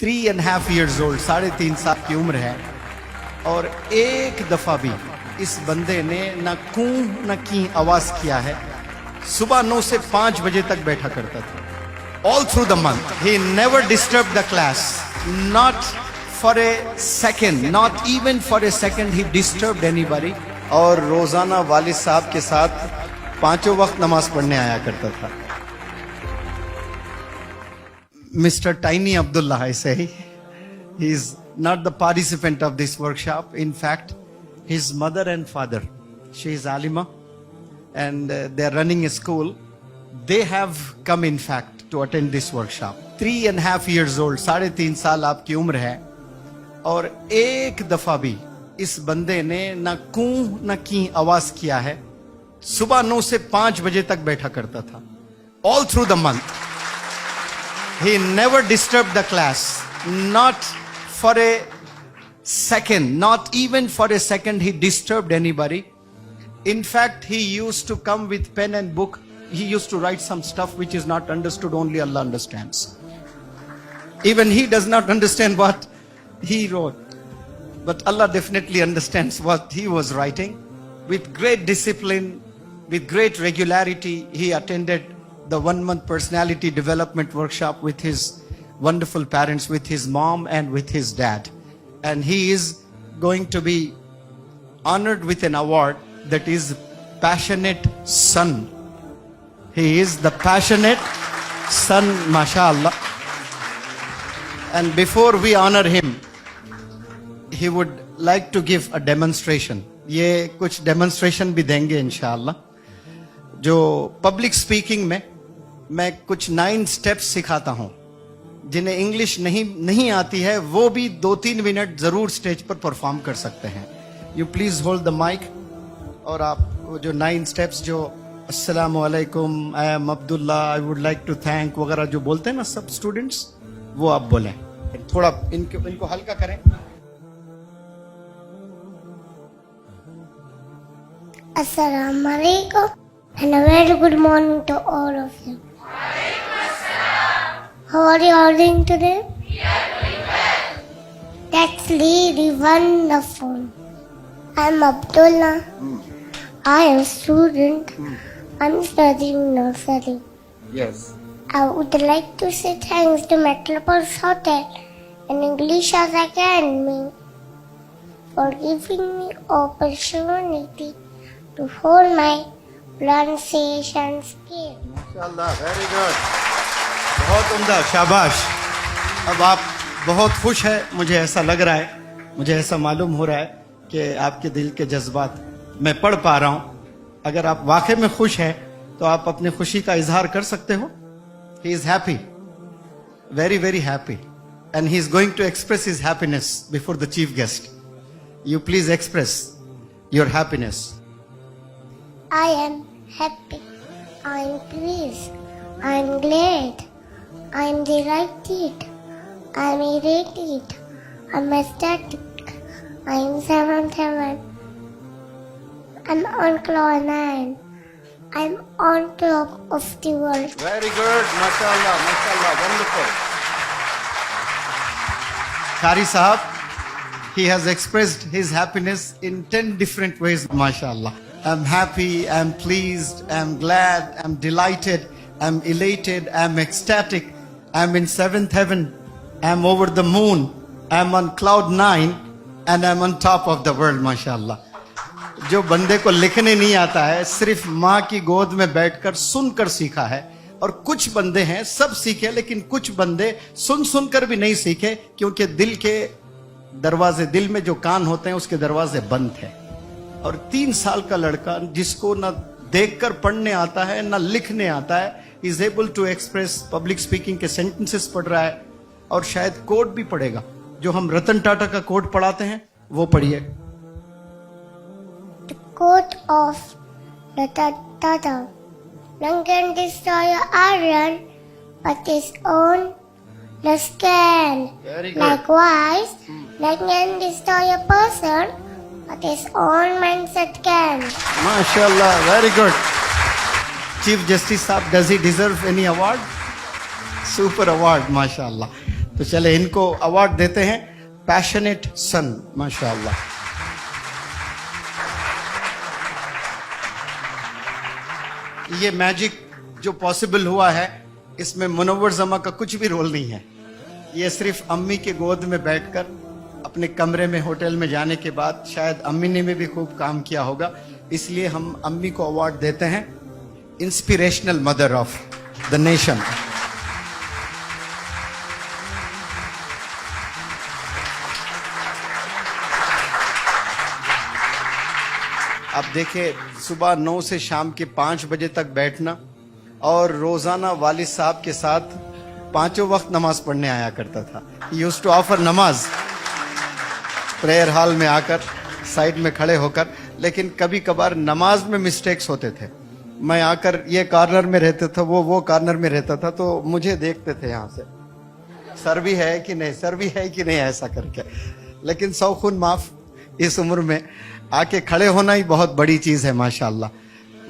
3.5 years old, 3.5 साल की उम्र है और एक दफा भी इस बंदे ने न कूं न की आवाज किया है। सुबह 9 से 5 बजे तक बैठा करता था। All through the month he never disturb the class, not for a second, not even for a second he disturb anybody. और रोजाना वालिद साहब के साथ 5 वक्त नमाज पढ़ने आया करता था। Mr. Tiny Abdullah, I say, he is not the participant of this workshop. In fact, his mother and father, she is Alima, and they are running a school. They have come, in fact, to attend this workshop. 3.5 years old, 3.5 साल आपकी उम्र है और एक दफा भी इस बंदे ने न कूं न की आवाज किया है। सुबह 9 से 5 बजे तक बैठा करता था। All through the month. He never disturbed the class, not for a second, not even for a second he disturbed anybody. In fact, he used to come with pen and book. He used to write some stuff which is not understood, only Allah understands. Even he does not understand what he wrote. But Allah definitely understands what he was writing. With great discipline, with great regularity, he attended the 1-month personality development workshop with his wonderful parents, with his mom and with his dad. And he is going to be honored with an award that is Passionate Son. He is the Passionate Son, mashallah. And before we honor him, he would like to give a demonstration. ये कुछ demonstration भी देंगे इंशाअल्लाह। जो public speaking में मैं कुछ 9 steps सिखाता हूं, जिन्हें इंग्लिश नहीं आती है वो भी 2-3 मिनट जरूर स्टेज पर परफॉर्म कर सकते हैं। You please hold the mike और आप जो 9 स्टेप्स जो अस्सलाम वालेकुम, I am Abdullah, I would like to thank वगैरह जो बोलते हैं ना सब स्टूडेंट्स, वो आप बोलें। थोड़ा इनको हल्का करें। Assalamu alaikum and a very good morning to all of you. How are you all doing today? We are doing well. That's really wonderful. I'm Abdullah. I am a student. I'm studying nursery. Yes. I would like to say thanks to Metropolis Hotel and English Academy for giving me opportunity to hold my pronunciation skill. माशाल्लाह, very good, बहुत उम्दा, शाबाश। अब आप बहुत खुश है, मुझे ऐसा लग रहा है, मुझे ऐसा मालूम हो रहा है कि आपके दिल के जज्बात मैं पढ़ पा रहा हूं। अगर आप वाकई में खुश हैं तो आप अपनी खुशी का इजहार कर सकते हो। He is happy, very very happy, and he is going to express his happiness before the chief guest. You please express your happiness. I am happy, I am pleased, I am glad, I am delighted, I am elated, I am ecstatic, I am 7-7, I am on cloud 9, I am on top of the world. Very good, mashallah, mashallah, wonderful. Qari Sahab, he has expressed his happiness in 10 different ways, mashallah. I'm happy, I'm pleased, I'm glad, I'm delighted, I'm elated, I'm ecstatic, I'm in 7th heaven, I'm over the moon, I'm on cloud 9 and I'm on top of the world, mashallah. जो बंदे को लिखने नहीं आता है, सिर्फ माँ की गोद में बैठकर सुनकर सीखा है। और कुछ बंदे हैं सब सीखे, लेकिन कुछ बंदे सुनकर भी नहीं सीखे, क्योंकि दिल के दरवाजे, दिल में जो कान होते हैं उसके दरवाजे बंद हैं। और 3 साल का लड़का जिसको ना देखकर पढ़ने आता है ना लिखने आता है, is able to express, public speaking के सेंटेंसेस पढ़ रहा है और शायद कोड भी पढ़ेगा। जो हम रतन टाटा का कोड पढ़ाते हैं वो पढ़िए। The quote of Ratan Tata: "None can destroy iron, but his own lust can." Very good. Likewise, none can destroy a person, but his own mindset can. MashaAllah, very good. Chief Justice साहब, does he deserve any award? Super award, MashaAllah. तो तो चले इनको award देते हैं, passionate सन, माशाअल्लाह। ये magic जो पॉसिबल हुआ है, इसमें मुनव्वर जमा का कुछ भी रोल नहीं है। ये सिर्फ अम्मी के गोद में बैठकर अपने कमरे में होटल में जाने के बाद शायद अम्मी ने भी खूब काम किया होगा, इसलिए हम अम्मी को अवार्ड देते हैं inspirational mother of the nation. आप देखिए, सुबह 9 से शाम के 5 बजे तक बैठना और रोजाना वालिद साहब के साथ 5 वक्त नमाज पढ़ने आया करता था। यूज टू ऑफर नमाज प्रेयर हॉल में आकर साइड में खड़े होकर, लेकिन कभी कभार नमाज में मिस्टेक्स होते थे। मैं आकर ये कॉर्नर में रहता था, वो कॉर्नर में रहता था, तो मुझे देखते थे यहाँ से, सर भी है कि नहीं, सर भी है कि नहीं, ऐसा करके। लेकिन सौ खून माफ, इस उम्र में आके खड़े होना ही बहुत बड़ी चीज है, माशाअल्लाह।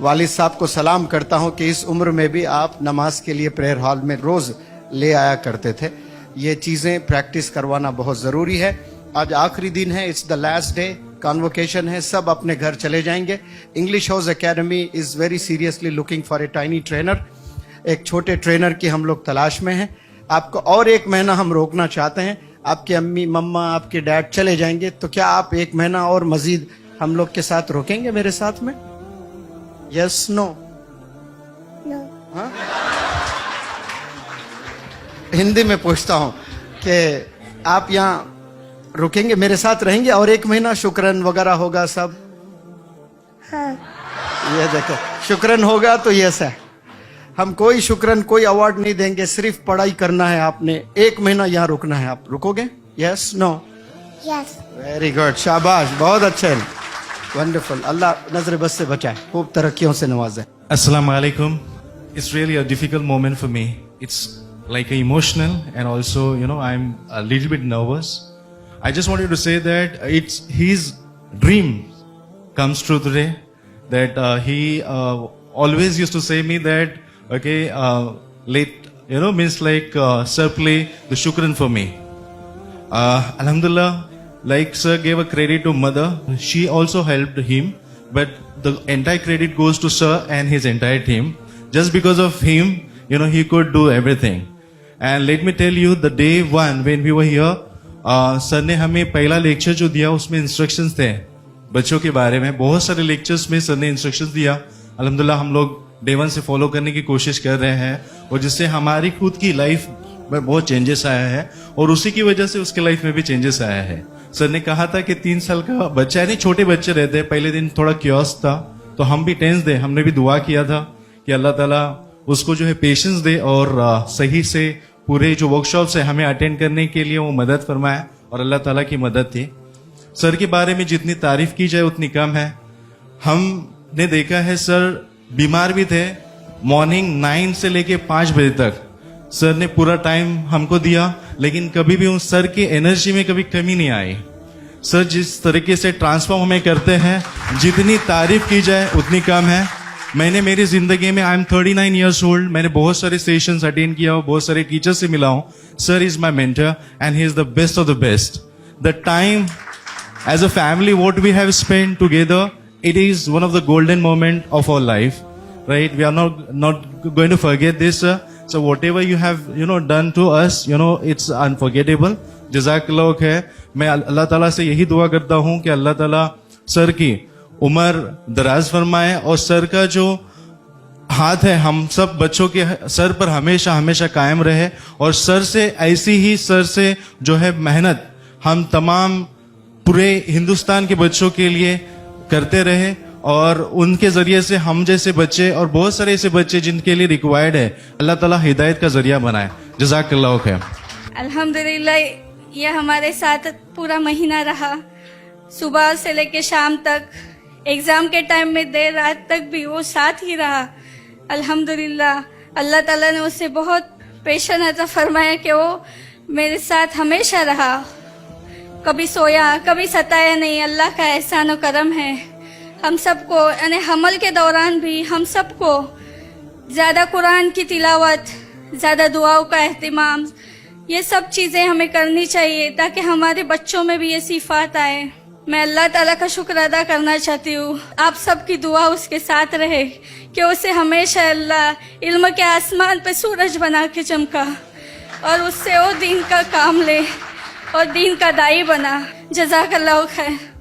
वालिद साहब को सलाम करता हूं कि इस उम्र में भी आप नमाज के लिए प्रेयर हॉल में रोज ले आया करते थे। ये चीजें प्रैक्टिस करवाना बहुत जरूरी है। आज आखिरी दिन है, it's the last day, convocation है, सब अपने घर चले जाएंगे। English house academy is very seriously looking for a tiny trainer. एक छोटे ट्रेनर की हम लोग तलाश में हैं। आपको और 1 महीना हम रोकना चाहते हैं। आपके अम्मी मम्मा आपके डैड चले जाएंगे, तो क्या आप 1 महीना और मजीद हम लोग के साथ रोकेंगे मेरे साथ में? Yes no? No. हाँ? हिंदी में पूछता हूं कि आप यहाँ रुकेंगे, मेरे साथ रहेंगे और 1 महीना शुक्रन वगैरह होगा सब? हाँ। ये देखो, शुक्रन होगा तो यस है। हम कोई शुक्रन कोई अवार्ड नहीं देंगे, सिर्फ पढ़ाई करना है आपने। 1 महीना यहाँ रुकना है, आप रुकोगे? Yes no? Yes. Very good, शाबाश, बहुत अच्छे, वंडरफुल। अल्लाह नजर बस से बचाए, खूब तरक्कियों से नवाजे। Assalamu alaikum. It's really a difficult moment for me. It's like emotional and also, I'm a little bit nervous. I just wanted to say that it's his dream comes true today. That he always used to say me that, okay, means like sir play the shukran for me. Alhamdulillah, like sir gave a credit to mother. She also helped him, but the entire credit goes to sir and his entire team. Just because of him, he could do everything. And let me tell you, the day one when we were here, sir ने हमें पहला lecture जो दिया उसमें instructions थे बच्चों के बारे में। बहुत सारे लेक्चर्स में सर ने इंस्ट्रक्शंस दिया। अल्हम्दुलिल्लाह हम लोग डे 1 से फॉलो करने की कोशिश कर रहे हैं, और जिससे हमारी खुद की लाइफ में बहुत चेंजेस आया है, और उसी की वजह से उसके लाइफ में भी चेंजेस आया है। सर ने कहा था कि 3 साल का बच्चा है, नहीं छोटे बच्चे रहते हैं, पहले दिन थोड़ा क्योस था, तो हम भी टेंस दे, हमने भी दुआ किया था कि अल्लाह ताला उसको जो है पेशेंस दे और सही से पूरे जो वर्कशॉप्स है हमें अटेंड करने के लिए वो मदद फरमाए, और अल्लाह ताला की मदद थी। सर के बारे में जितनी तारीफ की जाए उतनी कम है। हमने देखा है सर बीमार भी थे, मॉर्निंग 9 से लेके 5 बजे तक सर ने पूरा टाइम हमको दिया, लेकिन कभी भी उस सर की एनर्जी में कभी कमी नहीं आई। सर जिस तरीके से ट्रांसफॉर्म हमें करते हैं, जितनी तारीफ की जाए उतनी कम है। मैंने मेरी जिंदगी में, आई एम 39 ईयर्स ओल्ड, मैंने बहुत सारे सेशंस अटेंड किया हूँ, बहुत सारे टीचर से मिला हूँ। Sir is my mentor and he is the best of the best. The time as a family what we have spent together, it is one of the golden moment of our life, right? We are not going to forget this, sir. So whatever you have done to us, it's unforgettable. जज़ाकल्लाह खैर। मैं अल्लाह ताला से यही दुआ करता हूँ कि अल्लाह ताला सर की उम्र दराज फरमाए, और सर का जो हाथ है हम सब बच्चों के सर पर हमेशा हमेशा कायम रहे, और सर से ऐसी ही सर से जो है मेहनत हम तमाम पूरे हिंदुस्तान के बच्चों के लिए करते रहे, और उनके जरिए से हम जैसे बच्चे और बहुत सारे ऐसे बच्चे जिनके लिए रिक्वायर्ड है, अल्लाह ताला हिदायत का जरिया बनाए। जज़ाकल्लाह खैर। अल्हम्दुलिल्लाह, ये हमारे साथ पूरा महीना रहा, सुबह से लेके शाम तक, एग्जाम के टाइम में देर रात तक भी वो साथ ही रहा। अल्हम्दुलिल्लाह, अल्लाह ताला ने उससे बहुत पेशेंस अता फरमाया कि वो मेरे साथ हमेशा रहा, कभी सोया कभी सताया नहीं। अल्लाह का एहसान और करम है। हम सबको यानी हमल के दौरान भी हम सबको ज़्यादा कुरान की तिलावत, ज़्यादा दुआओं का एहतिमाम, ये सब चीज़ें हमें करनी चाहिए ताकि हमारे बच्चों में भी ये सिफात आए। मैं अल्लाह ताला का शुक्र अदा करना चाहती हूँ, आप सबकी दुआ उसके साथ रहे कि उसे हमेशा अल्लाह इल्म के आसमान पे सूरज बना के चमका और उससे वो दीन का काम ले और दीन का दाई बना। जज़ाकल्लाहु खैर।